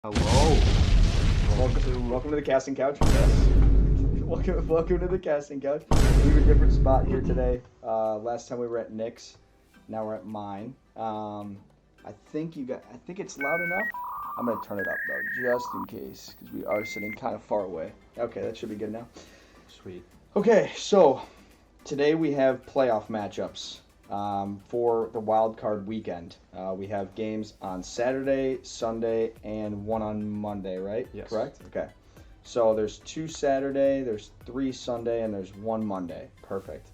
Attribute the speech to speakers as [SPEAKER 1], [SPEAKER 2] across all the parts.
[SPEAKER 1] Hello.
[SPEAKER 2] Welcome to the casting couch. Yes. welcome to the casting couch. We have a different spot here today. Last time we were at Nick's. Now we're at mine. I think it's loud enough. I'm gonna turn it up though, just in case, because we are sitting kind of far away. Okay, that should be good now.
[SPEAKER 1] Sweet.
[SPEAKER 2] Okay, so today we have playoff matchups for the Wildcard weekend. We have games on Saturday, Sunday, and one on Monday, right?
[SPEAKER 1] Yes.
[SPEAKER 2] Correct? Okay. So there's 2 Saturday, there's 3 Sunday, and there's 1 Monday. Perfect.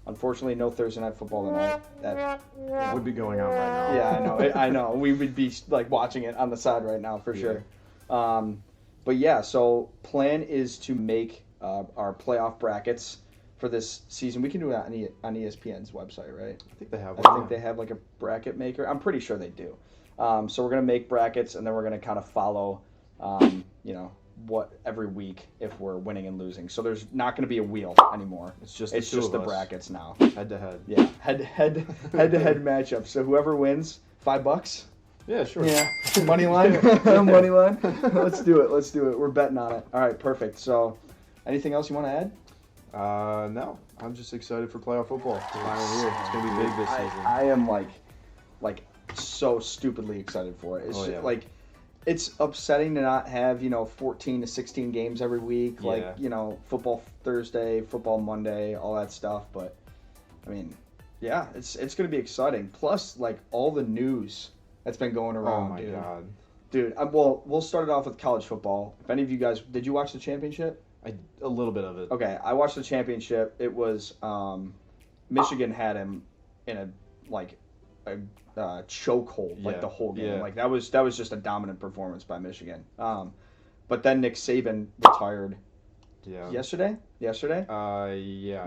[SPEAKER 2] Unfortunately, no Thursday night football tonight. That
[SPEAKER 1] would be going on right now.
[SPEAKER 2] Yeah, I know. We would be like watching it on the side right now for sure. But yeah, so plan is to make our playoff brackets for this season. We can do it on ESPN's website, right?
[SPEAKER 1] I think they have.
[SPEAKER 2] I think they have like a bracket maker. I'm pretty sure they do. So we're gonna make brackets, and then we're gonna kind of follow, what every week if we're winning and losing. So there's not gonna be a wheel anymore.
[SPEAKER 1] It's just
[SPEAKER 2] the brackets now.
[SPEAKER 1] Head to head.
[SPEAKER 2] Yeah, head to head matchup. So whoever wins, $5.
[SPEAKER 1] Yeah, sure.
[SPEAKER 2] Yeah, money line. Money line. Let's do it. We're betting on it. All right, perfect. So, anything else you want to add?
[SPEAKER 1] No. I'm just excited for playoff football. Finally here. It's gonna be big this season.
[SPEAKER 2] I am like so stupidly excited for it. It's just, like, it's upsetting to not have 14 to 16 games every week. Like football Thursday, football Monday, all that stuff. But I mean, yeah, it's gonna be exciting. Plus, like all the news that's been going around.
[SPEAKER 1] Oh my god,
[SPEAKER 2] dude. Well, we'll start it off with college football. If any of you guys did you watch the championship?
[SPEAKER 1] A little bit of it.
[SPEAKER 2] Okay, I watched the championship. It was Michigan had him in a chokehold like the whole game.
[SPEAKER 1] Yeah.
[SPEAKER 2] Like that was just a dominant performance by Michigan. But then Nick Saban retired.
[SPEAKER 1] Yeah.
[SPEAKER 2] Yesterday.
[SPEAKER 1] Yeah.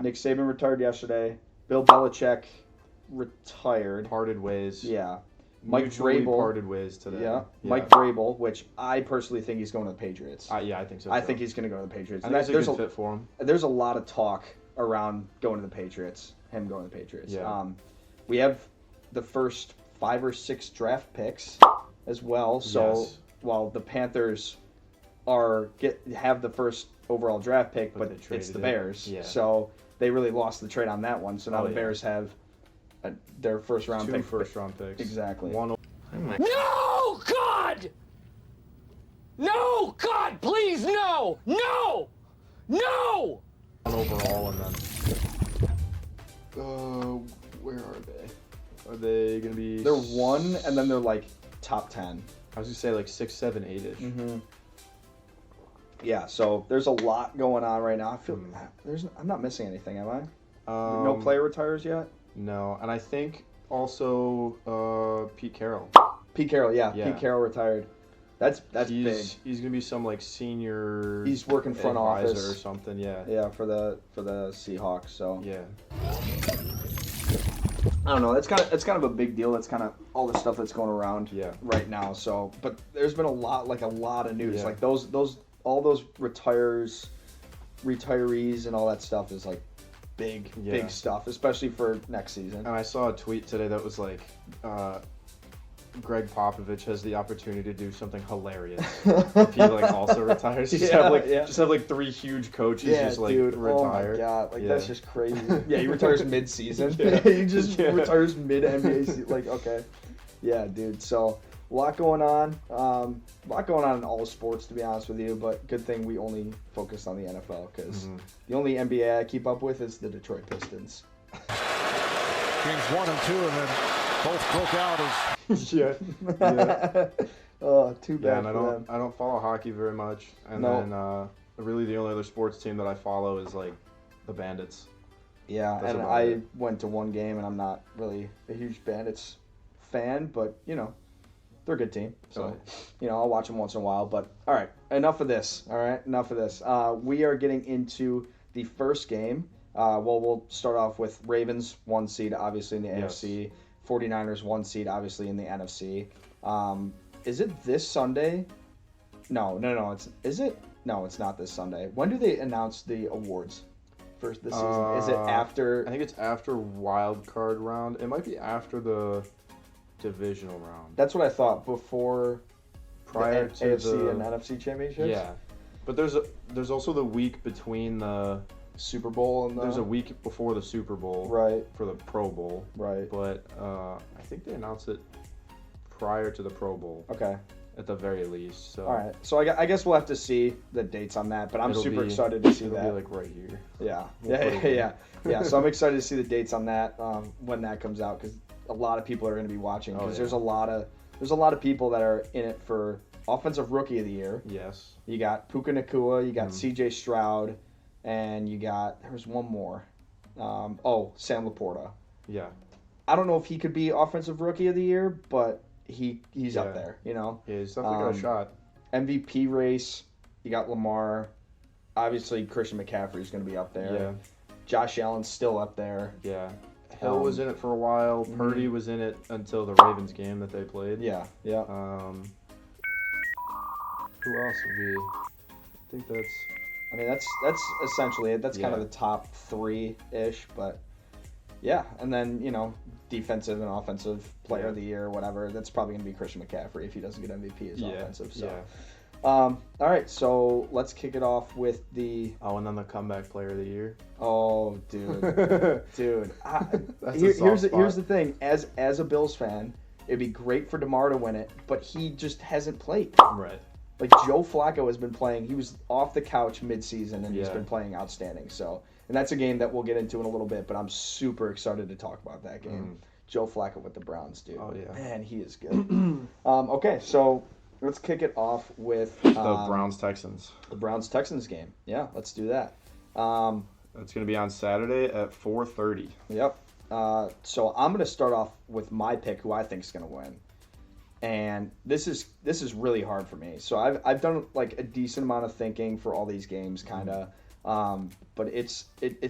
[SPEAKER 2] Nick Saban retired yesterday. Bill Belichick retired.
[SPEAKER 1] Parted ways.
[SPEAKER 2] Yeah. Mike
[SPEAKER 1] Mutually
[SPEAKER 2] Vrabel
[SPEAKER 1] parted ways today.
[SPEAKER 2] Yeah. Mike Vrabel, which I personally think he's going to the Patriots.
[SPEAKER 1] Yeah, I think so.
[SPEAKER 2] I think he's going to go to the Patriots.
[SPEAKER 1] I think it's a good fit for him.
[SPEAKER 2] There's a lot of talk around going to the Patriots. Him going to the Patriots.
[SPEAKER 1] Yeah.
[SPEAKER 2] We have the first 5 or 6 draft picks as well. So while the Panthers have the first overall draft pick, but it's the Bears.
[SPEAKER 1] Yeah.
[SPEAKER 2] So they really lost the trade on that one. So now the Bears have their first round pick.
[SPEAKER 1] 2 first round picks.
[SPEAKER 2] Exactly.
[SPEAKER 3] No, God! No, God, please, no! No! No!
[SPEAKER 1] One overall, and then
[SPEAKER 2] Where are they?
[SPEAKER 1] are they gonna be?
[SPEAKER 2] They're 1, and then they're like top 10.
[SPEAKER 1] I was gonna say like 6, 7, 8ish.
[SPEAKER 2] Mm-hmm. Yeah, so there's a lot going on right now. I feel I'm not missing anything, am I? No player retires yet?
[SPEAKER 1] No, and I think also Pete Carroll.
[SPEAKER 2] Pete Carroll, yeah. Pete Carroll retired. That's big.
[SPEAKER 1] He's gonna be some like senior.
[SPEAKER 2] He's working front office
[SPEAKER 1] or something. Yeah.
[SPEAKER 2] Yeah, for the Seahawks. So
[SPEAKER 1] yeah.
[SPEAKER 2] I don't know. That's kind of a big deal. That's kind of all the stuff that's going around right now. So, but there's been a lot of news.
[SPEAKER 1] Yeah.
[SPEAKER 2] Like all those retirees and all that stuff is like big stuff, especially for next season.
[SPEAKER 1] And I saw a tweet today that was like, Greg Popovich has the opportunity to do something hilarious if he like also retires. Just have 3 huge coaches just like retire.
[SPEAKER 2] Oh my god, that's just crazy. Yeah, he retires mid-season. He just retires mid-NBA season. Like, okay. Yeah, dude. So a lot going on. In all sports, to be honest with you. But good thing we only focus on the NFL because the only NBA I keep up with is the Detroit Pistons.
[SPEAKER 4] Games 1 and 2, and then both broke out as.
[SPEAKER 2] Oh, too bad.
[SPEAKER 1] Yeah, and I don't follow hockey very much, and then really the only other sports team that I follow is like the Bandits.
[SPEAKER 2] Yeah, and I went to one game, and I'm not really a huge Bandits fan, but they're a good team. So, I'll watch them once in a while. But all right, enough of this. We are getting into the first game. We'll start off with Ravens 1 seed, obviously in the AFC. 49ers 1 seed, obviously in the NFC. Is it this Sunday? No. Is it? No, it's not this Sunday. When do they announce the awards for this season? Is it after?
[SPEAKER 1] I think it's after Wildcard round. It might be after the divisional round.
[SPEAKER 2] That's what I thought before.
[SPEAKER 1] prior to
[SPEAKER 2] AFC and NFC championships.
[SPEAKER 1] Yeah, but there's also the week between the
[SPEAKER 2] Super Bowl and
[SPEAKER 1] there's a week before the Super Bowl,
[SPEAKER 2] right,
[SPEAKER 1] for the Pro Bowl,
[SPEAKER 2] right.
[SPEAKER 1] But I think they announced it prior to the Pro Bowl.
[SPEAKER 2] Okay.
[SPEAKER 1] At the very least. So.
[SPEAKER 2] All right. So I guess we'll have to see the dates on that, but I'm super excited to see that.
[SPEAKER 1] It'll be like right here.
[SPEAKER 2] Yeah. Yeah. So I'm excited to see the dates on that when that comes out, because a lot of people are going to be watching, because there's a lot of people that are in it for Offensive Rookie of the Year.
[SPEAKER 1] Yes.
[SPEAKER 2] You got Puka Nacua, you got C.J. Stroud, and there's one more. Sam Laporta.
[SPEAKER 1] Yeah.
[SPEAKER 2] I don't know if he could be Offensive Rookie of the Year, but he's up there, you know.
[SPEAKER 1] Yeah, he's definitely got a shot.
[SPEAKER 2] MVP race, you got Lamar. Obviously, Christian McCaffrey's going to be up there.
[SPEAKER 1] Yeah.
[SPEAKER 2] Josh Allen's still up there.
[SPEAKER 1] Yeah. Hill was in it for a while. Purdy was in it until the Ravens game that they played.
[SPEAKER 2] Yeah.
[SPEAKER 1] Who else would be? I think that's.
[SPEAKER 2] I mean, that's essentially it. That's kind of the top 3-ish, but yeah. And then, you know, defensive and offensive player of the year, whatever. That's probably going to be Christian McCaffrey if he doesn't get MVP as offensive. So.
[SPEAKER 1] Yeah.
[SPEAKER 2] All right, so let's kick it off with the.
[SPEAKER 1] Oh, and then the comeback player of the year.
[SPEAKER 2] Oh, dude, here's the thing. As a Bills fan, it'd be great for DeMar to win it, but he just hasn't played.
[SPEAKER 1] Right.
[SPEAKER 2] Like, Joe Flacco has been playing. He was off the couch mid-season, and he's been playing outstanding. So, and that's a game that we'll get into in a little bit, but I'm super excited to talk about that game. Joe Flacco with the Browns, dude. Oh yeah, man, he is good. Okay, so. Let's kick it off with
[SPEAKER 1] the Browns-Texans.
[SPEAKER 2] The Browns-Texans game. Yeah, let's do that.
[SPEAKER 1] It's going to be on Saturday at 4:30.
[SPEAKER 2] Yep. So I'm going to start off with my pick, who I think is going to win. And this is really hard for me. So I've done like a decent amount of thinking for all these games, kind of. But it's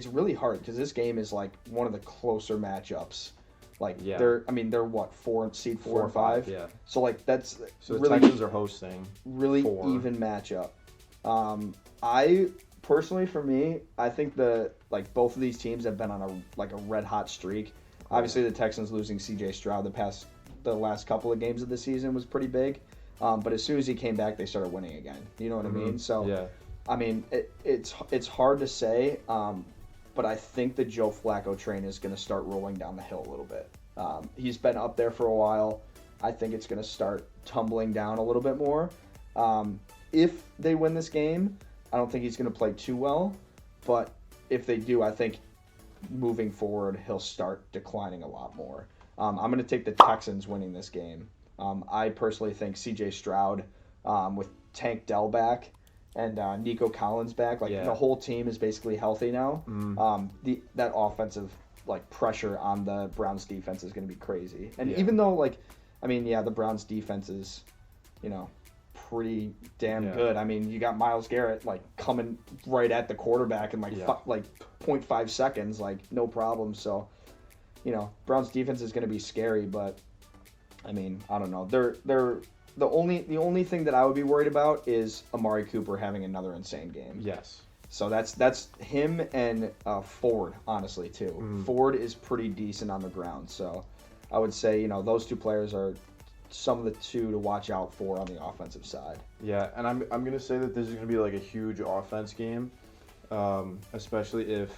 [SPEAKER 2] really hard because this game is like one of the closer matchups. Like they're what, seed 4 and 5?
[SPEAKER 1] Yeah.
[SPEAKER 2] So like that's
[SPEAKER 1] the Texans are hosting.
[SPEAKER 2] Really even matchup. I personally, for me, I think both of these teams have been on a red hot streak. Obviously, the Texans losing C.J. Stroud the last couple of games of the season was pretty big. But as soon as he came back, they started winning again. You know what I mean? So I mean, it's hard to say. But I think the Joe Flacco train is going to start rolling down the hill a little bit. He's been up there for a while. I think it's going to start tumbling down a little bit more. If they win this game, I don't think he's going to play too well. But if they do, I think moving forward, he'll start declining a lot more. I'm going to take the Texans winning this game. I personally think C.J. Stroud with Tank Dell back and Nico Collins back, the whole team is basically healthy now. That offensive pressure on the Browns defense is going to be crazy. And even though the Browns defense is, pretty damn good. I mean, you got Myles Garrett coming right at the quarterback in 0.5 seconds, no problem. So, Browns defense is going to be scary, but I mean, I don't know. They're the only thing that I would be worried about is Amari Cooper having another insane game.
[SPEAKER 1] Yes.
[SPEAKER 2] So that's him and Ford, honestly, too. Ford is pretty decent on the ground. So I would say, those two players are some of the two to watch out for on the offensive side.
[SPEAKER 1] Yeah, and I'm going to say that this is going to be a huge offense game, especially if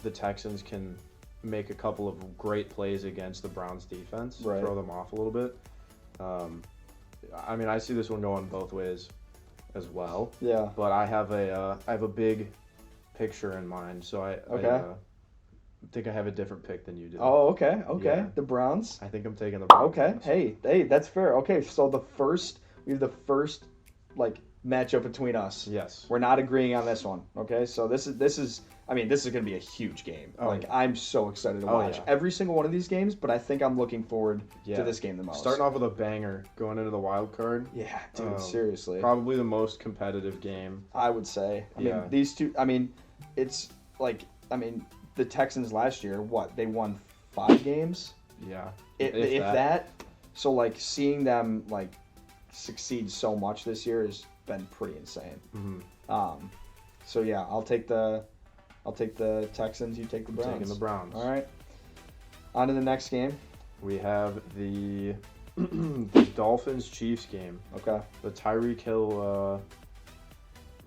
[SPEAKER 1] the Texans can make a couple of great plays against the Browns defense, throw them off a little bit. I mean, I see this one going both ways as well.
[SPEAKER 2] Yeah.
[SPEAKER 1] But I have a big picture in mind, so I think I have a different pick than you do.
[SPEAKER 2] Oh, okay.
[SPEAKER 1] Yeah.
[SPEAKER 2] The Browns.
[SPEAKER 1] I think I'm taking the Browns.
[SPEAKER 2] Okay. Hey, that's fair. Okay, so we have the first matchup between us.
[SPEAKER 1] Yes.
[SPEAKER 2] We're not agreeing on this one. Okay, so this is going to be a huge game. I'm so excited to watch every single one of these games, but I think I'm looking forward to this game the most.
[SPEAKER 1] Starting off with a banger, going into the wild card.
[SPEAKER 2] Yeah, dude, seriously.
[SPEAKER 1] Probably the most competitive game.
[SPEAKER 2] I would say. I mean, these two, it's the Texans last year, they won 5 games?
[SPEAKER 1] Yeah.
[SPEAKER 2] If that. So, seeing them, succeed so much this year has been pretty insane. So, yeah, I'll take the Texans, you take the Browns.
[SPEAKER 1] Taking the Browns.
[SPEAKER 2] All right. On to the next game.
[SPEAKER 1] We have the The Dolphins-Chiefs game.
[SPEAKER 2] Okay.
[SPEAKER 1] The Tyreek Hill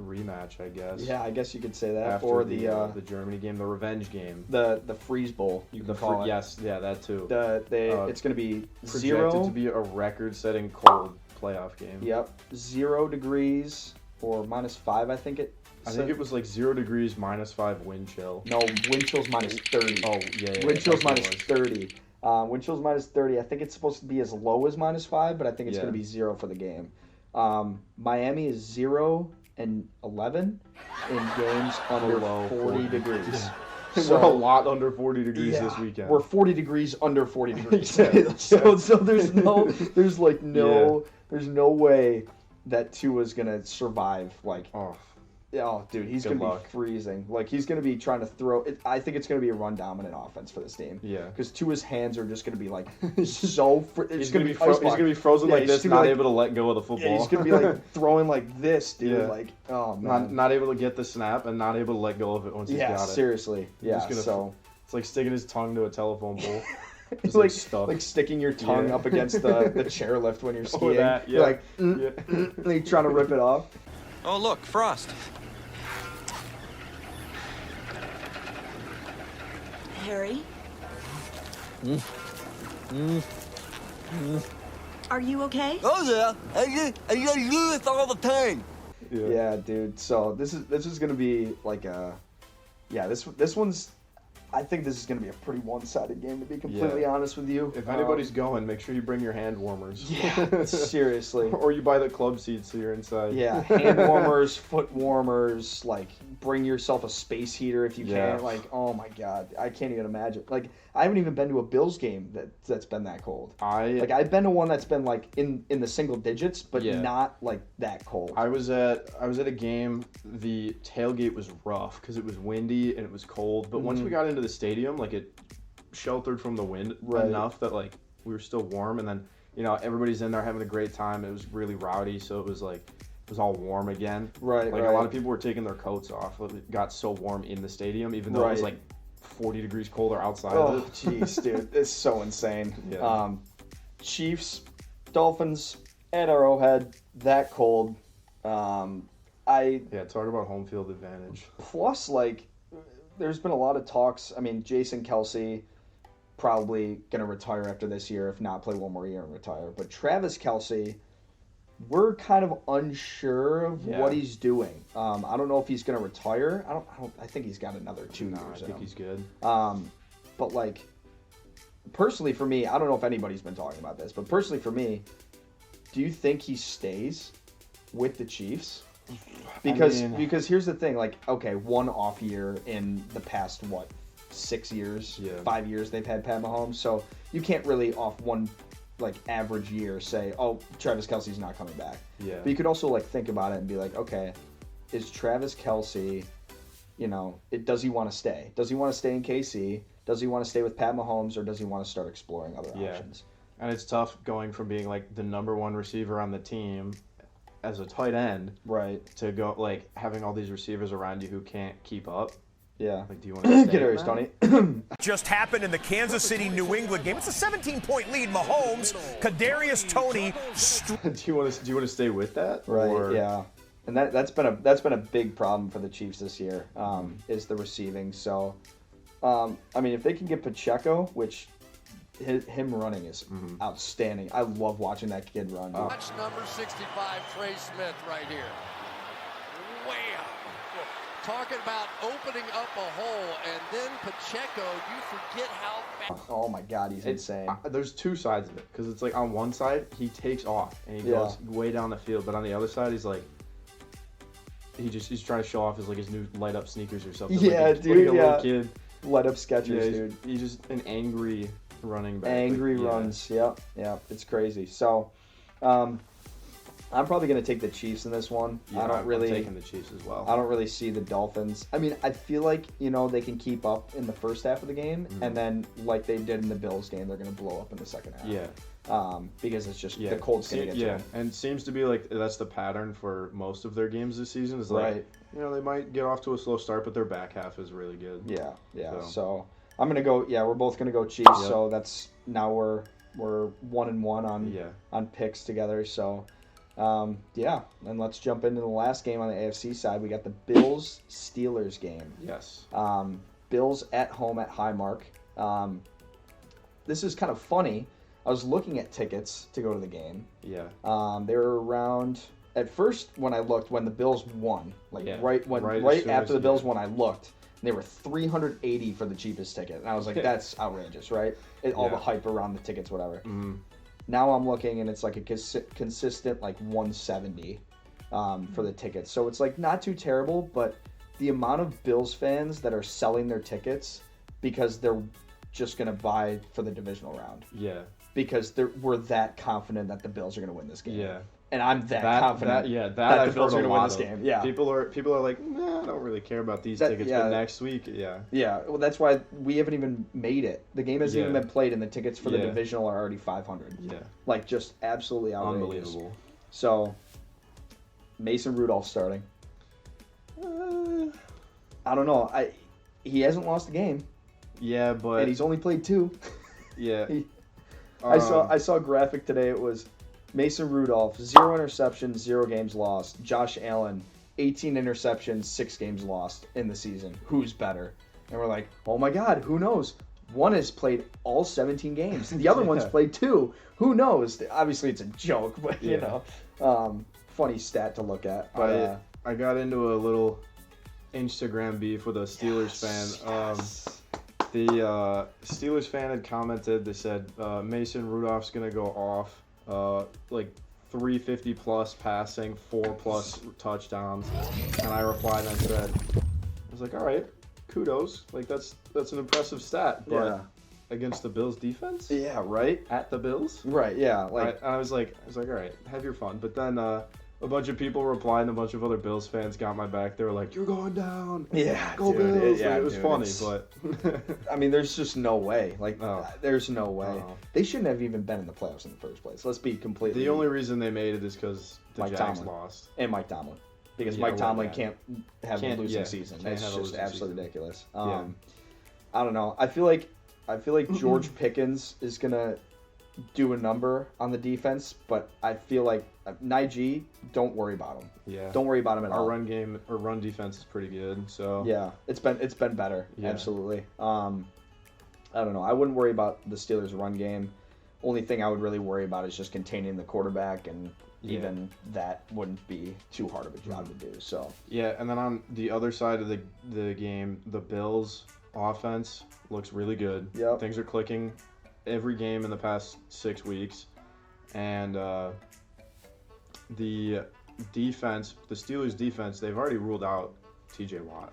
[SPEAKER 1] rematch, I guess.
[SPEAKER 2] Yeah, I guess you could say that.
[SPEAKER 1] After
[SPEAKER 2] or
[SPEAKER 1] the Germany game, the revenge game.
[SPEAKER 2] The Freeze Bowl, you can call it.
[SPEAKER 1] Yes, yeah, that too.
[SPEAKER 2] It's going to be
[SPEAKER 1] projected to be a record-setting cold playoff game.
[SPEAKER 2] Yep, 0 degrees or -5, I think it.
[SPEAKER 1] I think it was like 0 degrees, -5 wind chill.
[SPEAKER 2] No, wind chill's -30.
[SPEAKER 1] Oh yeah.
[SPEAKER 2] Wind chill's -30. Wind chill's -30. I think it's supposed to be as low as -5, but I think it's going to be 0 for the game. Miami is 0 and 11 in games under 40 degrees.
[SPEAKER 1] Yeah.
[SPEAKER 2] So,
[SPEAKER 1] we're a lot under 40 degrees this weekend.
[SPEAKER 2] We're 40 degrees under 40 degrees.
[SPEAKER 1] Yeah.
[SPEAKER 2] So there's no way that Tua's gonna survive. Like, dude, he's gonna be freezing. Like, he's gonna be trying to throw it. I think it's gonna be a run dominant offense for this team.
[SPEAKER 1] Yeah,
[SPEAKER 2] because Tua's hands are just gonna be like so.
[SPEAKER 1] He's gonna be frozen like this, not able to let go of the football.
[SPEAKER 2] Yeah, he's gonna be like throwing like this, dude. Yeah. Like, oh man,
[SPEAKER 1] not able to get the snap and not able to let go of it once he's got it.
[SPEAKER 2] Yeah, seriously. Yeah, so
[SPEAKER 1] it's like sticking his tongue to a telephone pole.
[SPEAKER 2] It's like sticking your tongue up against the chairlift when you're skiing. You're like, like trying to rip it off.
[SPEAKER 5] Oh look, Frost.
[SPEAKER 6] Harry? Are you okay?
[SPEAKER 5] Oh yeah, I do this all the time.
[SPEAKER 2] Yeah, dude. So this is gonna be like this one's. I think this is going to be a pretty one-sided game, to be completely honest with you.
[SPEAKER 1] If anybody's going, make sure you bring your hand warmers.
[SPEAKER 2] Yeah, seriously.
[SPEAKER 1] Or you buy the club seats so you're inside.
[SPEAKER 2] Yeah, hand warmers, foot warmers, like, bring yourself a space heater if you can. Like, oh my God, I can't even imagine. Like, I haven't even been to a Bills game that's been that cold. I've been to one that's been, like, in the single digits, but not, like, that cold.
[SPEAKER 1] I was at a game, the tailgate was rough because it was windy and it was cold, but once we got into the stadium, like, it sheltered from the wind enough that, like, we were still warm, and then, you know, everybody's in there having a great time. It was really rowdy, so it was like it was all warm again.
[SPEAKER 2] Right.
[SPEAKER 1] Like, a lot of people were taking their coats off. It got so warm in the stadium, even though it was like 40 degrees colder outside of it.
[SPEAKER 2] Oh, jeez, dude, it's so insane.
[SPEAKER 1] Yeah.
[SPEAKER 2] Chiefs, Dolphins at Arrowhead, that cold.
[SPEAKER 1] Talk about home field advantage.
[SPEAKER 2] Plus, like, there's been a lot of talks. I mean, Jason Kelce probably going to retire after this year, if not play one more year and retire. But Travis Kelce, we're kind of unsure of what he's doing. I don't know if he's going to retire. I think he's got another 2 years.
[SPEAKER 1] I think he's good.
[SPEAKER 2] But, like, personally for me, I don't know if anybody's been talking about this, but personally for me, do you think he stays with the Chiefs? Because here's the thing, like, okay, one off year in the past 6 years, 5 years they've had Pat Mahomes, so you can't really off one like average year say, oh, Travis Kelce's not coming back.
[SPEAKER 1] Yeah.
[SPEAKER 2] But you could also like think about it and be like, okay, is Travis Kelce, you know, does he want to stay? Does he want to stay in KC? Does he want to stay with Pat Mahomes, or does he want to start exploring other options?
[SPEAKER 1] And it's tough going from being like the number one receiver on the team as a tight end,
[SPEAKER 2] right,
[SPEAKER 1] to go like having all these receivers around you who can't keep up.
[SPEAKER 2] Yeah.
[SPEAKER 1] Like, do you want to
[SPEAKER 2] get Aries, Tony?
[SPEAKER 7] Just happened in the Kansas City New England game. It's a 17-point lead. Mahomes, Kadarius Toney.
[SPEAKER 1] Do you want to stay with that?
[SPEAKER 2] Right. Or? Yeah. And that's been a big problem for the Chiefs this year. Is the receiving. So, I mean, if they can get Pacheco, which him running is outstanding. I love watching that kid run.
[SPEAKER 8] Watch number 65, Trey Smith, right here. Way out. Talking about opening up a hole, and then Pacheco, you forget how fast.
[SPEAKER 2] Oh my God, he's insane.
[SPEAKER 1] There's two sides of it, because it's like on one side he takes off and he goes way down the field, but on the other side he's like he's trying to show off his new light up sneakers or something.
[SPEAKER 2] Yeah,
[SPEAKER 1] like
[SPEAKER 2] dude.
[SPEAKER 1] A little kid.
[SPEAKER 2] Light up Skechers, dude.
[SPEAKER 1] He's just an angry running back.
[SPEAKER 2] Angry runs. Yep. It's crazy. So, I'm probably going to take the Chiefs in this one.
[SPEAKER 1] Yeah, I'm taking the Chiefs as well.
[SPEAKER 2] I don't really see the Dolphins. I mean, I feel like, they can keep up in the first half of the game, and then, like they did in the Bills game, they're going to blow up in the second half.
[SPEAKER 1] Yeah.
[SPEAKER 2] Because it's just the cold's going to get to them.
[SPEAKER 1] And it seems to be like that's the pattern for most of their games this season. Is like, they might get off to a slow start, but their back half is really good.
[SPEAKER 2] Yeah. So I'm going to go, we're both going to go Chiefs, so that's, now we're we're 1-1 on picks together. So, yeah. And let's jump into the last game on the AFC side. We got the Bills-Steelers game.
[SPEAKER 1] Yes.
[SPEAKER 2] Bills at home at Highmark. This is kind of funny. I was looking at tickets to go to the game.
[SPEAKER 1] Yeah.
[SPEAKER 2] They were around at first when I looked when the Bills won, right after the Bills won, I looked. And they were $380 for the cheapest ticket, and I was like, "That's outrageous, right?" All the hype around the tickets, whatever.
[SPEAKER 1] Mm-hmm.
[SPEAKER 2] Now I'm looking, and it's like a consistent like $170 for the tickets. So it's like not too terrible, but the amount of Bills fans that are selling their tickets because they're just gonna buy for the divisional round.
[SPEAKER 1] Yeah.
[SPEAKER 2] Because we're that confident that the Bills are gonna win this game.
[SPEAKER 1] Yeah.
[SPEAKER 2] And I'm that confident that the Bills are going to win this game. Yeah.
[SPEAKER 1] People are like, nah, I don't really care about these tickets, but next week,
[SPEAKER 2] Yeah, well, that's why we haven't even made it. The game hasn't even been played, and the tickets for the divisional are already $500.
[SPEAKER 1] Yeah.
[SPEAKER 2] Like, just absolutely outrageous.
[SPEAKER 1] Unbelievable.
[SPEAKER 2] So, Mason Rudolph starting. I don't know. He hasn't lost a game.
[SPEAKER 1] Yeah, but...
[SPEAKER 2] And he's only played 2.
[SPEAKER 1] Yeah.
[SPEAKER 2] I saw a graphic today. It was... Mason Rudolph, 0 interceptions, 0 games lost. Josh Allen, 18 interceptions, 6 games lost in the season. Who's better? And we're like, oh my God, who knows? One has played all 17 games. The other one's played 2. Who knows? Obviously, it's a joke, but you know, funny stat to look at. But
[SPEAKER 1] I got into a little Instagram beef with a Steelers fan. The Steelers fan had commented. They said Mason Rudolph's gonna go off. Like 350 plus passing, 4 plus touchdowns, and I replied and I said, I was like, all right, kudos, like that's an impressive stat, but against the Bills defense,
[SPEAKER 2] right,
[SPEAKER 1] at the Bills,
[SPEAKER 2] right, like
[SPEAKER 1] I was like, all right, have your fun, but then a bunch of people replied and a bunch of other Bills fans got my back. They were like, you're going down.
[SPEAKER 2] Yeah,
[SPEAKER 1] go
[SPEAKER 2] dude,
[SPEAKER 1] Bills. It was funny, but...
[SPEAKER 2] I mean, there's just no way. Like, there's no way. They shouldn't have even been in the playoffs in the first place. Let's be completely...
[SPEAKER 1] The only reason they made it is because the Jags lost.
[SPEAKER 2] And Mike Tomlin. Because Mike Tomlin can't have a losing season. That's just absolutely ridiculous. I don't know. I feel like George Pickens is going to do a number on the defense, but I feel like Najee, don't worry about him.
[SPEAKER 1] Yeah.
[SPEAKER 2] Don't worry about him at all.
[SPEAKER 1] Our run defense is pretty good, so
[SPEAKER 2] yeah, it's been better. Yeah. Absolutely. I don't know. I wouldn't worry about the Steelers' run game. Only thing I would really worry about is just containing the quarterback, and even that wouldn't be too hard of a job to do. So
[SPEAKER 1] yeah, and then on the other side of the game, the Bills' offense looks really good.
[SPEAKER 2] Yep.
[SPEAKER 1] Things are clicking every game in the past 6 weeks, and the defense, the Steelers' defense, they've already ruled out T.J. Watt.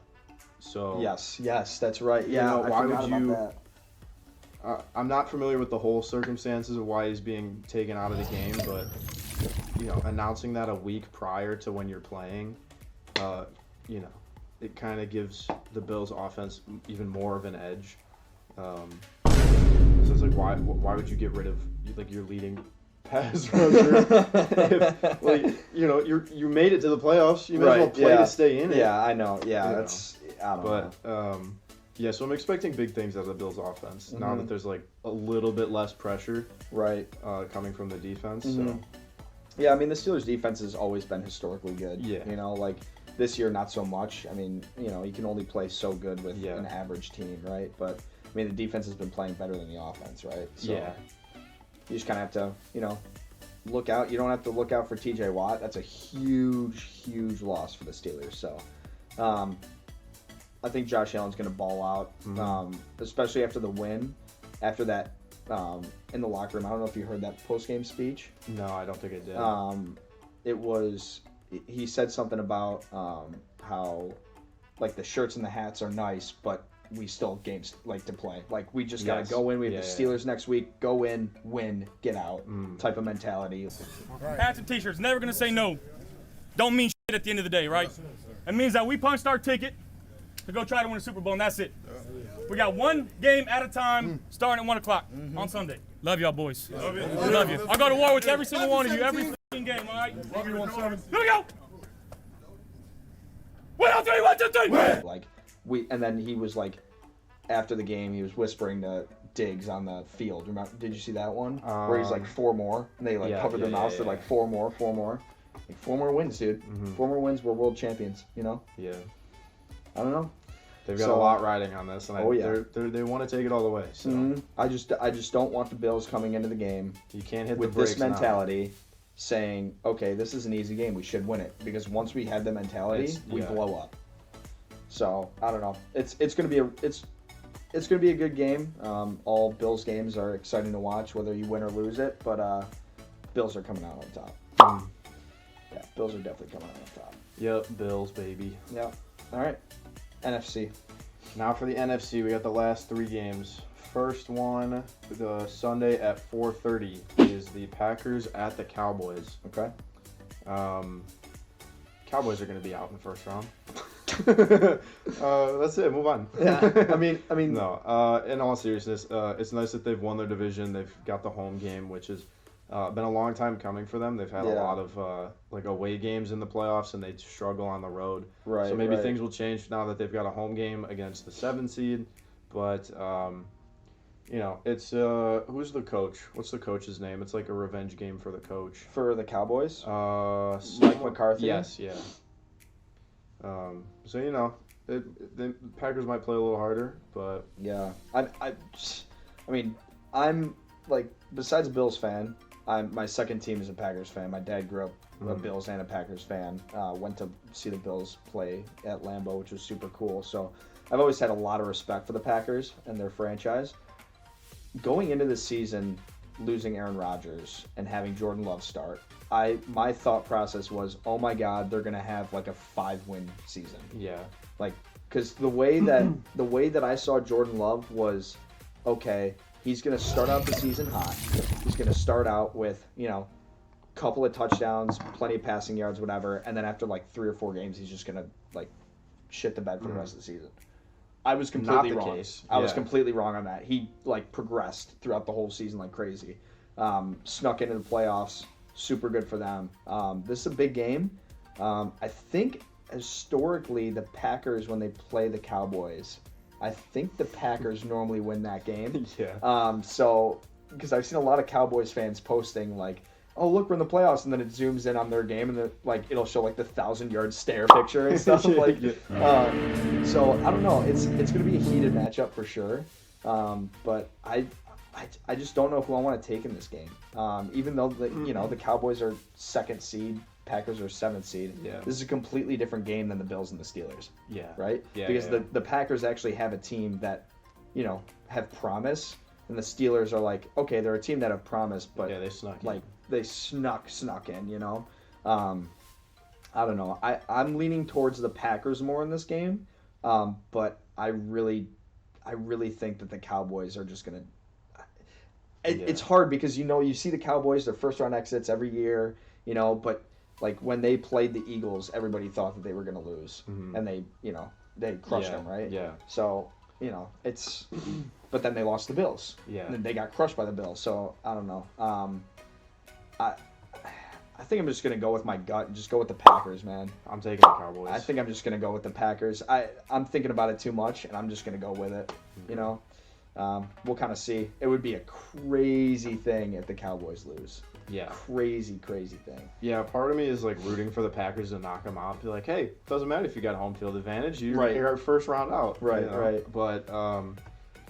[SPEAKER 1] So
[SPEAKER 2] yes, that's right. Yeah,
[SPEAKER 1] why would you? I'm not familiar with the whole circumstances of why he's being taken out of the game, but announcing that a week prior to when you're playing, it kind of gives the Bills' offense even more of an edge. So it's like, why would you get rid of your leading pass rusher? You made it to the playoffs. You may as well play to stay in it.
[SPEAKER 2] Yeah, I know. Yeah, I don't know.
[SPEAKER 1] So I'm expecting big things out of the Bills' offense now that there's like a little bit less pressure,
[SPEAKER 2] right,
[SPEAKER 1] coming from the defense.
[SPEAKER 2] Mm-hmm.
[SPEAKER 1] So
[SPEAKER 2] yeah, I mean the Steelers' defense has always been historically good.
[SPEAKER 1] Yeah,
[SPEAKER 2] like this year not so much. I mean, you can only play so good with an average team, right? But I mean, the defense has been playing better than the offense, right? So you just kind of have to, look out. You don't have to look out for T.J. Watt. That's a huge, huge loss for the Steelers. So I think Josh Allen's going to ball out, especially after the win. After that, in the locker room, I don't know if you heard that post-game speech.
[SPEAKER 1] No, I don't think I did.
[SPEAKER 2] He said something about how, like, the shirts and the hats are nice, but we still have games to play. Like, we just gotta go in. We have the Steelers next week. Go in, win, get out. Type of mentality.
[SPEAKER 9] Hats and T-shirts. Never gonna say no. Don't mean shit at the end of the day, right? It means that we punched our ticket to go try to win a Super Bowl, and that's it. We got one game at a time, starting at 1:00 on Sunday. Love y'all, boys. Love you. Love you. I'll go to war with every single one of you every game. All right. Love you. 1-7. Here we go. 1, 2, 3, 1, 2, 3.
[SPEAKER 2] And then he was like, after the game, he was whispering to Diggs on the field. Remember? Did you see that one? Where he's like 4 more, and they covered their mouths. They're like 4 more. Like 4 more wins, dude. 4 more wins. We're world champions. You know?
[SPEAKER 1] Yeah.
[SPEAKER 2] I don't know.
[SPEAKER 1] They've got a lot riding on this, and they want to take it all the way. So
[SPEAKER 2] I just don't want the Bills coming into the game.
[SPEAKER 1] You can't hit
[SPEAKER 2] with
[SPEAKER 1] the brakes
[SPEAKER 2] this mentality, saying, "Okay, this is an easy game. We should win it." Because once we have the mentality, we blow up. So I don't know. It's gonna be a good game. All Bills games are exciting to watch, whether you win or lose it. But Bills are coming out on top. Yeah, Bills are definitely coming out on top.
[SPEAKER 1] Yep, Bills, baby.
[SPEAKER 2] Yep. All right. NFC.
[SPEAKER 1] Now for the NFC, we got the last 3 games. First one, the Sunday at 4:30, is the Packers at the Cowboys.
[SPEAKER 2] Okay.
[SPEAKER 1] Cowboys are going to be out in the first round. That's it. Move on.
[SPEAKER 2] Yeah. I mean.
[SPEAKER 1] No. In all seriousness, it's nice that they've won their division. They've got the home game, which has been a long time coming for them. They've had a lot of away games in the playoffs, and they struggle on the road.
[SPEAKER 2] Right.
[SPEAKER 1] So maybe things will change now that they've got a home game against the 7 seed. But it's who's the coach? What's the coach's name? It's like a revenge game for the coach.
[SPEAKER 2] For the Cowboys? Mike McCarthy?
[SPEAKER 1] Yes, yeah. So the Packers might play a little harder, but
[SPEAKER 2] yeah, I'm like, besides a Bills fan, my second team is a Packers fan. My dad grew up a Bills and a Packers fan. Went to see the Bills play at Lambeau, which was super cool. So I've always had a lot of respect for the Packers and their franchise. Going into this season, losing Aaron Rodgers and having Jordan Love start, my thought process was, oh my God, they're gonna have like a 5-win season.
[SPEAKER 1] Yeah.
[SPEAKER 2] Like, because the way that I saw Jordan Love was, okay, he's gonna start out the season hot. He's gonna start out with couple of touchdowns, plenty of passing yards, whatever, and then after like 3 or 4 games, he's just gonna like shit the bed for the rest of the season. I was completely wrong. I was completely wrong on that. He like progressed throughout the whole season like crazy. Snuck into the playoffs. Super good for them. This is a big game. I think historically the Packers, when they play the Cowboys, I think the Packers normally win that game.
[SPEAKER 1] Yeah.
[SPEAKER 2] So because I've seen a lot of Cowboys fans posting like, oh look, we're in the playoffs, and then it zooms in on their game, and it'll show like the 1,000-yard stare picture and stuff. So I don't know. It's gonna be a heated matchup for sure. But I just don't know who I want to take in this game. Even though the Cowboys are 2nd seed, Packers are 7th seed.
[SPEAKER 1] Yeah.
[SPEAKER 2] This is a completely different game than the Bills and the Steelers.
[SPEAKER 1] Yeah.
[SPEAKER 2] Right?
[SPEAKER 1] Yeah.
[SPEAKER 2] Because the Packers actually have a team that, have promise, and the Steelers are like, okay, they're a team that have promise, but
[SPEAKER 1] they snuck in.
[SPEAKER 2] Like they snuck in, I don't know. I'm leaning towards the Packers more in this game, but I really think that the Cowboys are just gonna. It's hard because you see the Cowboys, their first round exits every year, but like when they played the Eagles, everybody thought that they were gonna lose, and they crushed them, right?
[SPEAKER 1] Yeah.
[SPEAKER 2] So it's, but then they lost the Bills.
[SPEAKER 1] Yeah.
[SPEAKER 2] And then they got crushed by the Bills. So I don't know. I think I'm just gonna go with my gut and just go with the Packers, man.
[SPEAKER 1] I'm taking the Cowboys.
[SPEAKER 2] I think I'm just gonna go with the Packers. I'm thinking about it too much, and I'm just gonna go with it. We'll kind of see. It would be a crazy thing if the Cowboys lose.
[SPEAKER 1] Yeah.
[SPEAKER 2] Crazy thing.
[SPEAKER 1] Yeah, part of me is like rooting for the Packers to knock them out. Be like, hey, doesn't matter if you got home field advantage. You're first round out.
[SPEAKER 2] Right, right.
[SPEAKER 1] But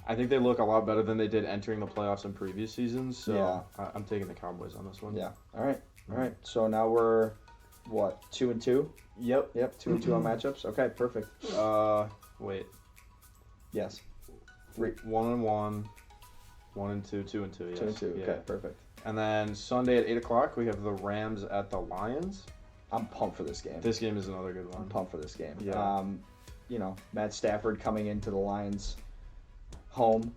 [SPEAKER 1] I think they look a lot better than they did entering the playoffs in previous seasons. So I'm taking the Cowboys on this one.
[SPEAKER 2] Yeah. All right. So now we're, what, 2-2?
[SPEAKER 1] Yep.
[SPEAKER 2] 2-2 on matchups. Okay, perfect.
[SPEAKER 1] Wait.
[SPEAKER 2] Yes.
[SPEAKER 1] 1-1, 1-2, 2-2. Yes.
[SPEAKER 2] 2-2. Okay, perfect.
[SPEAKER 1] And then Sunday at 8 o'clock, we have the Rams at the Lions.
[SPEAKER 2] I'm pumped for this game.
[SPEAKER 1] This game is another good one.
[SPEAKER 2] I'm pumped for this game.
[SPEAKER 1] Yeah.
[SPEAKER 2] Matt Stafford coming into the Lions' home,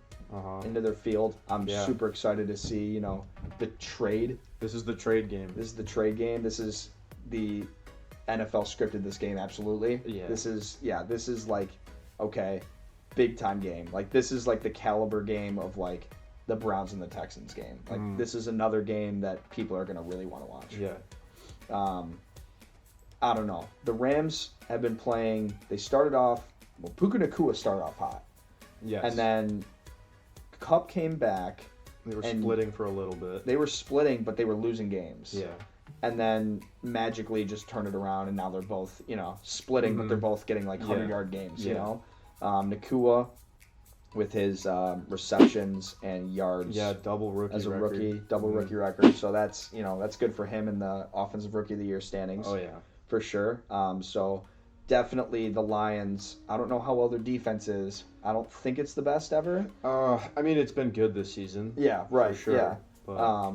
[SPEAKER 2] into their field. I'm super excited to see, the trade.
[SPEAKER 1] This is the trade game.
[SPEAKER 2] This is the NFL scripted this game, absolutely.
[SPEAKER 1] Yeah.
[SPEAKER 2] This is like, okay, big time game. Like, this is like the caliber game of like the Browns and the Texans game. Like, this is another game that people are going to really want to watch.
[SPEAKER 1] Yeah.
[SPEAKER 2] I don't know. The Rams have been playing, they started off, Puka Nacua started off hot.
[SPEAKER 1] Yes.
[SPEAKER 2] And then Cup came back.
[SPEAKER 1] They were splitting for a little bit.
[SPEAKER 2] They were splitting, but they were losing games.
[SPEAKER 1] Yeah.
[SPEAKER 2] And then magically just turned it around, and now they're both, splitting, but they're both getting like 100-yard games, you know? Nakua with his receptions and yards.
[SPEAKER 1] Yeah, double rookie
[SPEAKER 2] as a
[SPEAKER 1] record.
[SPEAKER 2] rookie, double rookie record. So that's, that's good for him in the Offensive Rookie of the Year standings.
[SPEAKER 1] Oh, yeah.
[SPEAKER 2] For sure. So definitely the Lions. I don't know how well their defense is. I don't think it's the best ever.
[SPEAKER 1] I mean, it's been good this season.
[SPEAKER 2] Yeah, right.
[SPEAKER 1] For sure.
[SPEAKER 2] Yeah.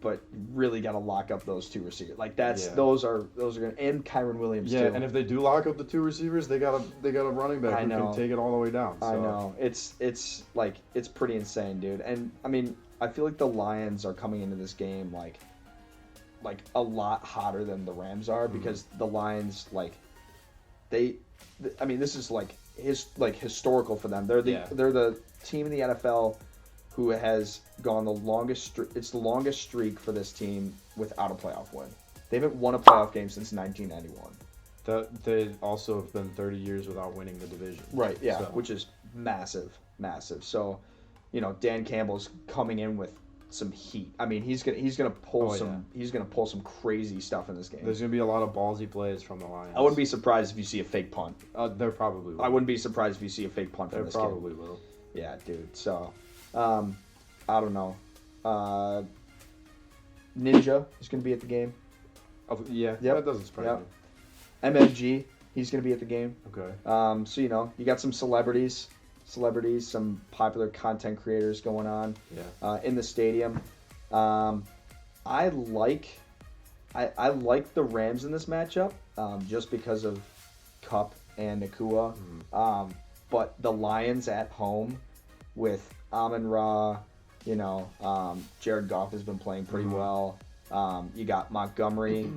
[SPEAKER 1] But
[SPEAKER 2] really got to lock up those two receivers. Like those are going and Kyron Williams too.
[SPEAKER 1] Yeah, and if they do lock up the two receivers, they got a running back who can take it all the way down. So.
[SPEAKER 2] I know. It's pretty insane, dude. And I mean, I feel like the Lions are coming into this game like a lot hotter than the Rams are because the Lions this is historical for them. They're the team in the NFL who has gone the longest. It's the longest streak for this team without a playoff win. They haven't won a playoff game since 1991.
[SPEAKER 1] They also have been 30 years without winning the division.
[SPEAKER 2] Right. Yeah. So. Which is massive. So, Dan Campbell's coming in with some heat. I mean, he's gonna pull some crazy stuff in this game.
[SPEAKER 1] There's gonna be a lot of ballsy plays from the Lions.
[SPEAKER 2] I wouldn't be surprised if you see a fake punt.
[SPEAKER 1] There probably will.
[SPEAKER 2] I wouldn't be surprised if you see a fake punt from this game.
[SPEAKER 1] There probably will.
[SPEAKER 2] Yeah, dude. So. I don't know. Ninja is going to be at the game.
[SPEAKER 1] Oh, yeah, that doesn't surprise me.
[SPEAKER 2] MMG, he's going to be at the game.
[SPEAKER 1] Okay.
[SPEAKER 2] So, you got some celebrities, some popular content creators going on in the stadium. I like the Rams in this matchup just because of Kupp and Nakua. But the Lions at home with Amon-Ra, Jared Goff has been playing pretty well. You got Montgomery,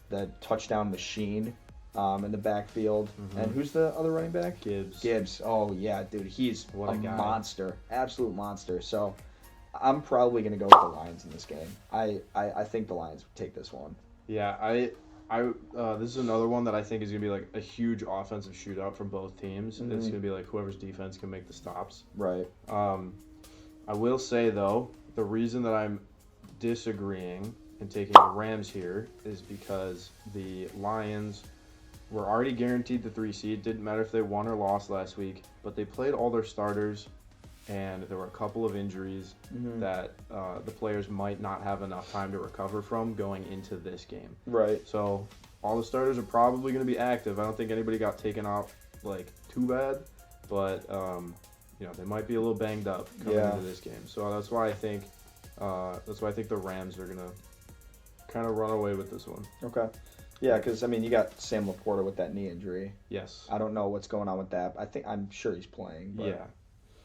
[SPEAKER 2] the touchdown machine, in the backfield. And who's the other running back?
[SPEAKER 1] Gibbs.
[SPEAKER 2] Oh, yeah, dude. He's
[SPEAKER 1] a
[SPEAKER 2] monster. Absolute monster. So I'm probably going to go with the Lions in this game. I think the Lions would take this one.
[SPEAKER 1] Yeah, this is another one that I think is going to be like a huge offensive shootout from both teams. It's going to be like whoever's defense can make the stops.
[SPEAKER 2] Right.
[SPEAKER 1] I will say, though, the reason that I'm disagreeing and taking the Rams here is because the Lions were already guaranteed the 3 seed. Didn't matter if they won or lost last week, but they played all their starters, and there were a couple of injuries that the players might not have enough time to recover from going into this game.
[SPEAKER 2] Right.
[SPEAKER 1] So all the starters are probably going to be active. I don't think anybody got taken off too bad, but they might be a little banged up coming into this game. So that's why I think the Rams are going to kind of run away with this one.
[SPEAKER 2] Okay. Yeah, because you got Sam Laporta with that knee injury.
[SPEAKER 1] Yes.
[SPEAKER 2] I don't know what's going on with that. I'm sure he's playing. But...
[SPEAKER 1] Yeah.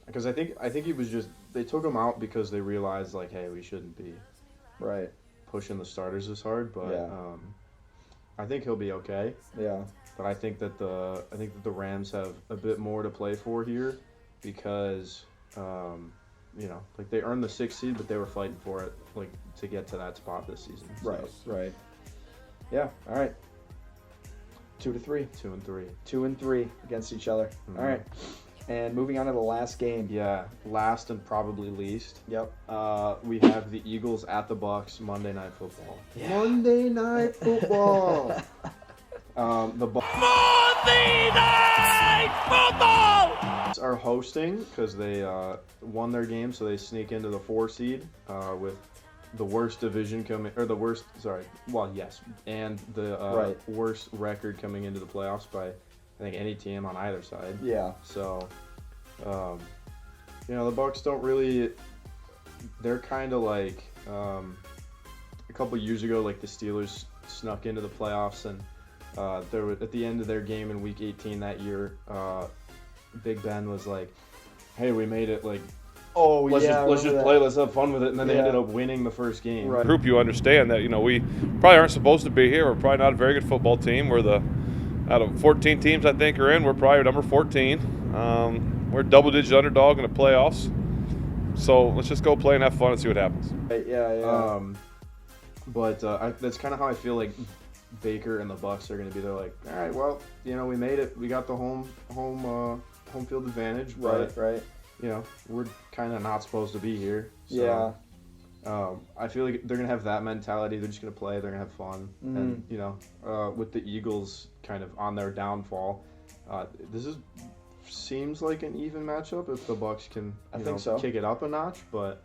[SPEAKER 1] Because I think he was just, they took him out because they realized hey, we shouldn't be pushing the starters this hard, but I think he'll be okay.
[SPEAKER 2] Yeah.
[SPEAKER 1] But I think that the Rams have a bit more to play for here because they earned the 6th seed, but they were fighting for it to get to that spot this season. So.
[SPEAKER 2] Right. Yeah. All right. 2-3.
[SPEAKER 1] 2-3.
[SPEAKER 2] 2-3 against each other. All right. And moving on to the last game.
[SPEAKER 1] Yeah, last and probably least.
[SPEAKER 2] Yep.
[SPEAKER 1] We have the Eagles at the Bucs, Monday Night Football.
[SPEAKER 2] Yeah. Monday Night Football.
[SPEAKER 3] Monday Night Football!
[SPEAKER 1] Are hosting because they won their game, so they sneak into the 4 seed with the worst division coming, or the worst. Sorry. Well, yes, and the worst record coming into the playoffs by. I think any team on either side.
[SPEAKER 2] Yeah.
[SPEAKER 1] So, the Bucs don't really. They're kind of like a couple years ago, the Steelers snuck into the playoffs, and there was, at the end of their game in Week 18 that year, Big Ben was like, "Hey, we made it! Let's just play, let's have fun with it." And then they ended up winning the first game.
[SPEAKER 10] Right. Group, you understand that we probably aren't supposed to be here. We're probably not a very good football team. We're out of 14 teams I think are in, we're probably number 14. We're a double-digit underdog in the playoffs. So let's just go play and have fun and see what happens.
[SPEAKER 2] Yeah.
[SPEAKER 1] But that's kind of how I feel like Baker and the Bucs are going to be. They're like, all right, well, we made it. We got the home field advantage.
[SPEAKER 2] Right.
[SPEAKER 1] we're kind of not supposed to be here. So,
[SPEAKER 2] yeah.
[SPEAKER 1] I feel like they're going to have that mentality. They're just going to play. They're going to have fun. And, with the Eagles kind of on their downfall, seems like an even matchup if the Bucs can kick it up a notch. But,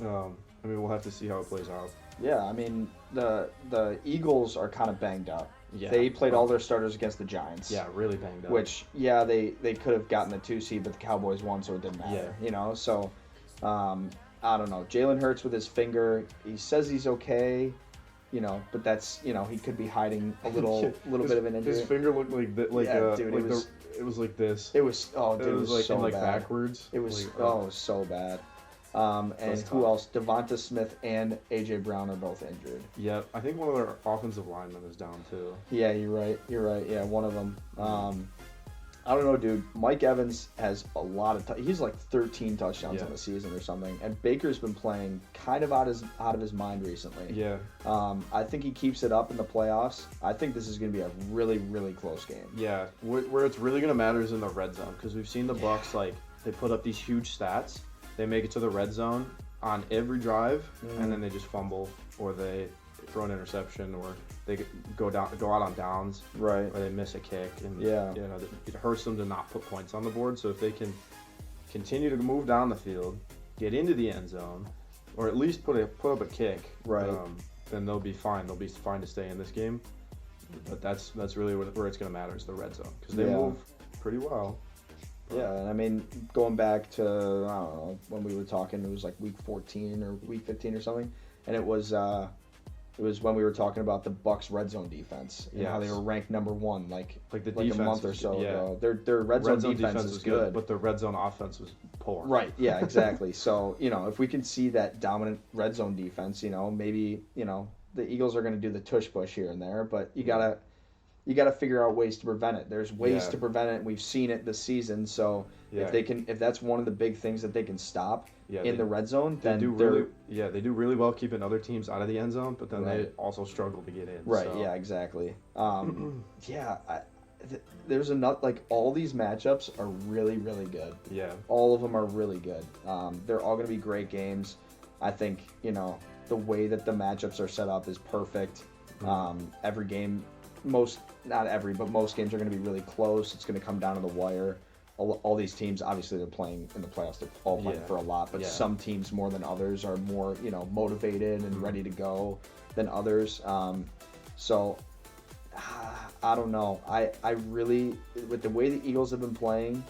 [SPEAKER 1] we'll have to see how it plays out.
[SPEAKER 2] Yeah, I mean, the Eagles are kind of banged up.
[SPEAKER 1] Yeah.
[SPEAKER 2] They played all their starters against the Giants.
[SPEAKER 1] Yeah, really banged up.
[SPEAKER 2] Which, they could have gotten the 2 seed, but the Cowboys won, so it didn't matter.
[SPEAKER 1] Yeah.
[SPEAKER 2] So, I don't know. Jalen Hurts with his finger, he says he's okay, but that's, he could be hiding a little bit of an injury.
[SPEAKER 1] His finger looked like that, it was like this.
[SPEAKER 2] It was, it was
[SPEAKER 1] like
[SPEAKER 2] so
[SPEAKER 1] in,
[SPEAKER 2] bad.
[SPEAKER 1] Backwards.
[SPEAKER 2] It was, so bad. And who else? Devonta Smith and A.J. Brown are both injured.
[SPEAKER 1] Yeah, I think one of their offensive linemen is down too.
[SPEAKER 2] Yeah, you're right. Yeah, one of them. I don't know, dude. Mike Evans has a lot of he's like 13 touchdowns on the season or something. And Baker's been playing kind of out of his mind recently.
[SPEAKER 1] Yeah.
[SPEAKER 2] I think he keeps it up in the playoffs. I think this is going to be a really, really close game.
[SPEAKER 1] Yeah, where it's really going to matter is in the red zone, because we've seen the Bucs, they put up these huge stats. They make it to the red zone on every drive, and then they just fumble, or they throw an interception, or they go out on downs,
[SPEAKER 2] right?
[SPEAKER 1] Or they miss a kick, and it hurts them to not put points on the board. So if they can continue to move down the field, get into the end zone, or at least put up a kick,
[SPEAKER 2] right?
[SPEAKER 1] Then they'll be fine. They'll be fine to stay in this game. But that's really where it's going to matter, is the red zone, because they move pretty well.
[SPEAKER 2] Yeah, and I mean, going back to, I don't know, when we were talking, it was like week 14 or week 15 or something, and it was when we were talking about the Bucs red zone defense and how they were ranked number 1 like a month or so ago. Their red zone defense is good,
[SPEAKER 1] but the red zone offense was poor.
[SPEAKER 2] Right. Yeah. Exactly. So if we can see that dominant red zone defense, maybe the Eagles are going to do the tush push here and there, but you gotta figure out ways to prevent it. There's ways to prevent it, and we've seen it this season. So if that's one of the big things that they can stop in the red zone, then
[SPEAKER 1] they do really well keeping other teams out of the end zone, but then they also struggle to get in.
[SPEAKER 2] Right.
[SPEAKER 1] So.
[SPEAKER 2] Yeah. Exactly. There's all these matchups are really, really good.
[SPEAKER 1] Yeah.
[SPEAKER 2] All of them are really good. They're all going to be great games. I think the way that the matchups are set up is perfect. Every game. Not every, but most games are going to be really close. It's going to come down to the wire. All these teams, obviously, they're playing in the playoffs. They're all playing for a lot, but some teams more than others are more, motivated and ready to go than others. So, I don't know. I really, with the way the Eagles have been playing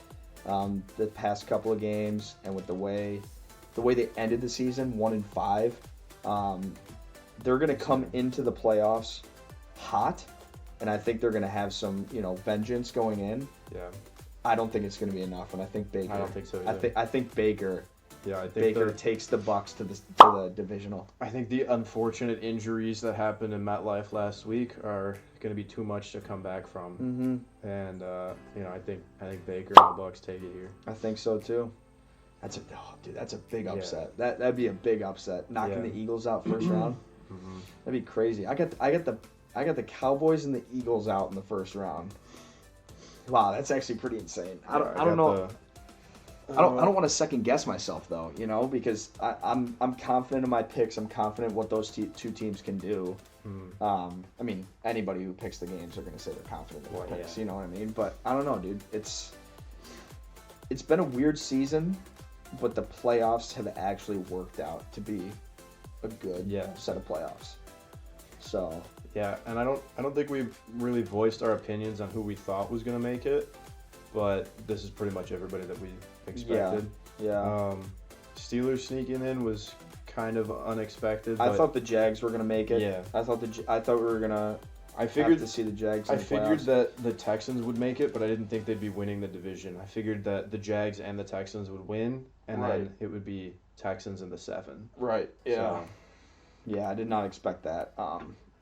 [SPEAKER 2] the past couple of games, and with the way they ended the season 1-5, they're going to come into the playoffs hot. And I think they're going to have some, vengeance going in.
[SPEAKER 1] Yeah.
[SPEAKER 2] I don't think it's going to be enough, and I think Baker.
[SPEAKER 1] I don't think so either.
[SPEAKER 2] I think Baker.
[SPEAKER 1] Yeah, I think
[SPEAKER 2] Baker takes the Bucs to the divisional.
[SPEAKER 1] I think the unfortunate injuries that happened in MetLife last week are going to be too much to come back from.
[SPEAKER 2] Mm-hmm.
[SPEAKER 1] And I think Baker and the Bucs take it here.
[SPEAKER 2] I think so too. That's a big upset. That'd be a big upset. Knocking the Eagles out first round.
[SPEAKER 1] Mm-hmm.
[SPEAKER 2] That'd be crazy. I got the Cowboys and the Eagles out in the first round. Wow, that's actually pretty insane. I don't know. I don't want to second guess myself though, because I'm confident in my picks. I'm confident what those two teams can do. I mean, anybody who picks the games are going to say they're confident in their picks. You know what I mean? But I don't know, dude. It's been a weird season, but the playoffs have actually worked out to be a good set of playoffs. So.
[SPEAKER 1] Yeah, and I don't think we've really voiced our opinions on who we thought was going to make it, but this is pretty much everybody that we expected.
[SPEAKER 2] Yeah.
[SPEAKER 1] Steelers sneaking in was kind of unexpected.
[SPEAKER 2] I thought the Jags were going to make it.
[SPEAKER 1] Yeah.
[SPEAKER 2] I thought we were going to. I figured to see the Jags.
[SPEAKER 1] I figured that the Texans would make it, but I didn't think they'd be winning the division. I figured that the Jags and the Texans would win, and then it would be Texans in the 7.
[SPEAKER 2] Right. Yeah. So. Yeah, I did not expect that.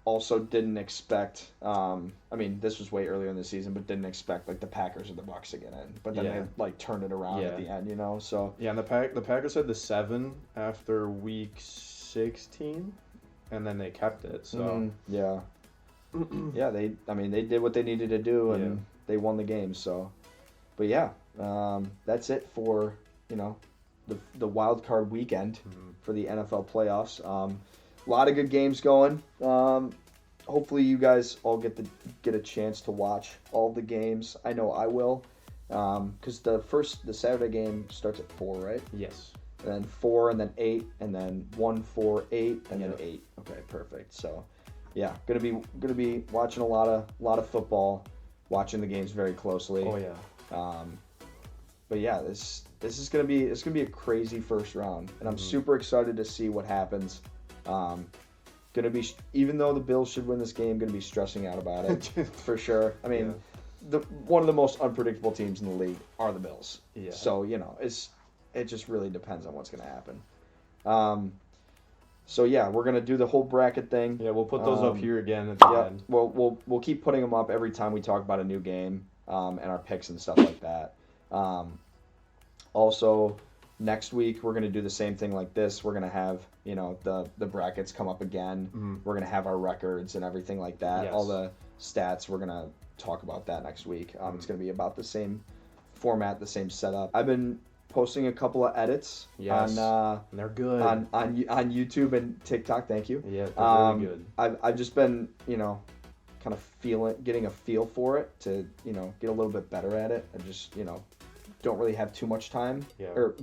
[SPEAKER 2] Also didn't expect, this was way earlier in the season, but didn't expect the Packers or the Bucs to get in. But then they turned it around at the end, so. Yeah,
[SPEAKER 1] and the Packers had the 7 after week 16, and then they kept it, so.
[SPEAKER 2] Yeah. Yeah, they did what they needed to do, and they won the game, so. But yeah, that's it for the wild card weekend for the NFL playoffs. A lot of good games going. Hopefully you guys all get a chance to watch all the games. I know I will, because the Saturday game starts at 4, right?
[SPEAKER 1] Yes.
[SPEAKER 2] And then 4, and then 8, and then 1, 4, 8, and then 8. Okay, perfect. So, yeah, gonna be watching a lot of football, watching the games very closely.
[SPEAKER 1] Oh yeah.
[SPEAKER 2] But yeah, this is gonna be a crazy first round, and I'm super excited to see what happens. Gonna be, even though the Bills should win this game, gonna be stressing out about it for sure. I mean, one of the most unpredictable teams in the league are the Bills.
[SPEAKER 1] Yeah.
[SPEAKER 2] So it just really depends on what's gonna happen. So yeah, we're gonna do the whole bracket thing.
[SPEAKER 1] Yeah, we'll put those up here again at the end.
[SPEAKER 2] We'll keep putting them up every time we talk about a new game, and our picks and stuff like that. Also, next week we're gonna do the same thing like this. We're gonna have the brackets come up again. We're gonna have our records and everything like that.
[SPEAKER 1] Yes.
[SPEAKER 2] All the stats. We're gonna talk about that next week. It's gonna be about the same format, the same setup. I've been posting a couple of edits on
[SPEAKER 1] they're good
[SPEAKER 2] on YouTube and TikTok. Thank you.
[SPEAKER 1] Yeah, they're really good.
[SPEAKER 2] I've just been kind of getting a feel for it to get a little bit better at it. I just don't really have too much time, or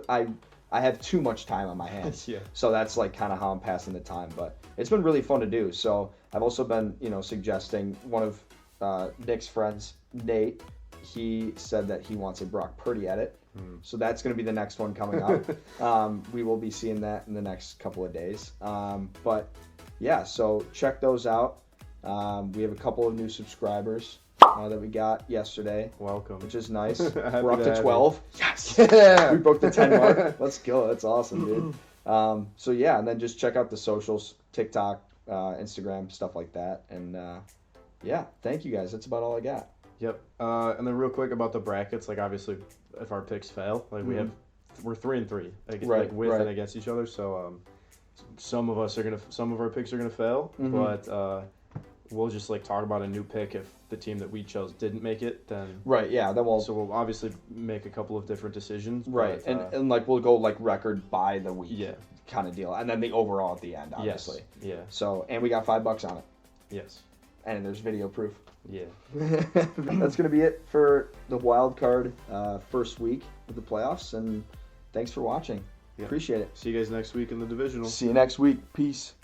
[SPEAKER 2] I have too much time on my hands.
[SPEAKER 1] Yeah.
[SPEAKER 2] So that's like kind of how I'm passing the time, but it's been really fun to do. So I've also been suggesting, one of Nick's friends, Nate, he said that he wants a Brock Purdy edit. So that's going to be the next one coming up. We will be seeing that in the next couple of days. But yeah, so check those out. We have a couple of new subscribers that we got yesterday.
[SPEAKER 1] Welcome.
[SPEAKER 2] Which is nice. We're up to 12. Yes! Yeah! We broke the 10 mark. Let's go. That's awesome, dude. So yeah, and then just check out the socials, TikTok, Instagram, stuff like that. And yeah, thank you guys. That's about all I got.
[SPEAKER 1] Yep. And then real quick about the brackets, like obviously if our picks fail, like we're 3-3 with and against each other. So some of our picks are gonna fail, but we'll just talk about a new pick if the team that we chose didn't make it. Then
[SPEAKER 2] then
[SPEAKER 1] we'll obviously make a couple of different decisions.
[SPEAKER 2] Right,
[SPEAKER 1] but,
[SPEAKER 2] and we'll go record by the week.
[SPEAKER 1] Yeah.
[SPEAKER 2] Kind of deal, and then the overall at the end, obviously.
[SPEAKER 1] Yes. Yeah.
[SPEAKER 2] So, and we got $5 on it.
[SPEAKER 1] Yes.
[SPEAKER 2] And there's video proof.
[SPEAKER 1] Yeah.
[SPEAKER 2] That's going to be it for the wild card first week of the playoffs. And thanks for watching. Appreciate it.
[SPEAKER 1] See you guys next week in the divisional.
[SPEAKER 2] See you next week. Peace.